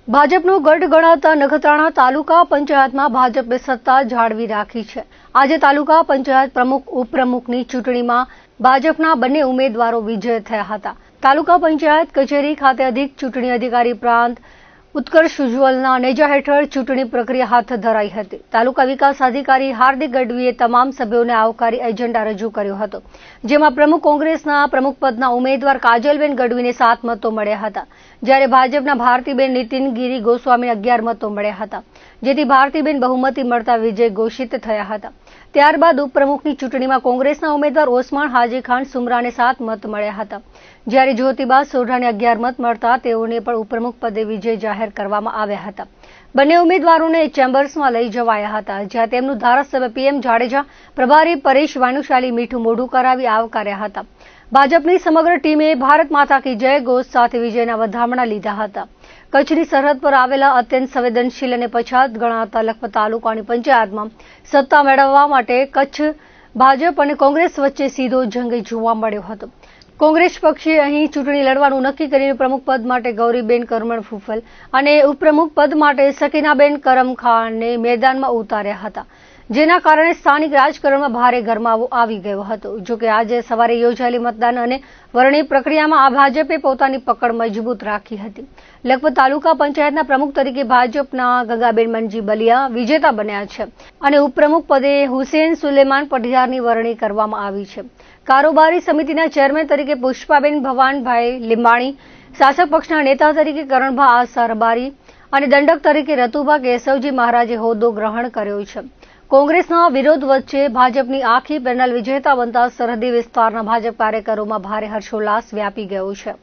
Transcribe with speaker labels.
Speaker 1: ભાજપનો ગઢ ગણાતા નખત્રાણા તાલુકા પંચાયતમાં ભાજપે સત્તા જાળવી રાખી છે। આજે તાલુકા પંચાયત પ્રમુખ ઉપપ્રમુખની ચૂંટણીમાં ભાજપના બંને ઉમેદવારો વિજય થયા હતા। તાલુકા પંચાયત કચેરી ખાતે અધિક ચૂંટણી અધિકારી પ્રાંત ઉત્કર્ષ ઉજ્જવલના નેજા હેઠળ ચૂંટણી પ્રક્રિયા હાથ ધરાઈ હતી। તાલુકા વિકાસ અધિકારી હાર્દિક ગઢવીએ તમામ સભ્યોને આવકારી એજન્ડા રજૂ કર્યો હતો, જેમાં પ્રમુખ કોંગ્રેસના પ્રમુખપદના ઉમેદવાર કાજલબેન ગઢવીને 7 મતો મળ્યા હતા, જ્યારે ભાજપના ભારતીબેન નીતિનગીરી ગોસ્વામીને 11 મતો મળ્યા હતા, જેથી ભારતીબેન બહુમતી મળતા વિજય ઘોષિત થયા હતા। ત્યારબાદ ઉપપ્રમુખની ચૂંટણીમાં કોંગ્રેસના ઉમેદવાર ઓસમાણ હાજી ખાન સુમરાને 7 મત મળ્યા હતા, જ્યારે જ્યોતિબા સોઢાને 11 મત મળતા તેઓને પણ ઉપપ્રમુખ પદે વિજય જાહેર કરવામાં આવ્યા હતા। બંને ઉમેદવારોને ચેમ્બર્સમાં લઈ જવાયા હતા, જ્યાં તેમનું ધારાસભ્ય PM જાડેજા, પ્રભારી પરેશ વાનુશાલી મીઠું મોઢું કરાવી આવકાર્યા હતા। ભાજપની સમગ્ર ટીમે ભારત માતા કી જય ઘોષ સાથે વિજયના વધામણા લીધા હતા। કચ્છની સરહદ પર આવેલા અત્યંત સંવેદનશીલ અને પછાત ગણાતા લખપત તાલુકાની પંચાયતમાં સત્તા મેળવવા માટે કચ્છ ભાજપ અને કોંગ્રેસ વચ્ચે સીધો જંગ જોવા મળ્યો હતો। કોંગ્રેસ પક્ષે અહીં ચૂંટણી લડવાનું નક્કી કરીને પ્રમુખ પદ માટે ગૌરીબેન કરમણ ફૂફલ અને ઉપપ્રમુખ પદ માટે સકીનાબેન કરમખાનને મેદાનમાં ઉતાર્યા હતા, જેના કારણે સ્થાનિક રાજકારણમાં ભારે ગરમાવો આવી ગયો હતો। જોકે આજે સવારે યોજાયેલી મતદાન અને વરણી પ્રક્રિયામાં આ ભાજપે પોતાની પકડ મજબૂત રાખી હતી। લખપત તાલુકા પંચાયતના પ્રમુખ તરીકે ભાજપના ગંગાબેન મનજી બલિયા વિજેતા બન્યા છે અને ઉપપ્રમુખ પદે હુસેન સુલેમાન પઢિયારની વરણી કરવામાં આવી છે। કારોબારી સમિતિના ચેરમેન તરીકે પુષ્પાબેન ભવાનભાઈ લીંબાણી, શાસક પક્ષના નેતા તરીકે કરણભા આસારબારી અને દંડક તરીકે રતુભા કેશવજી મહારાજે હોદ્દો ગ્રહણ કર્યો છે। કોંગ્રેસના વિરોધ વચ્ચે ભાજપની આખી પેનલ વિજેતા બનતા સરહદી વિસ્તારના ભાજપ કાર્યકરોમાં ભારે હર્ષોલ્લાસ વ્યાપી ગયો છે।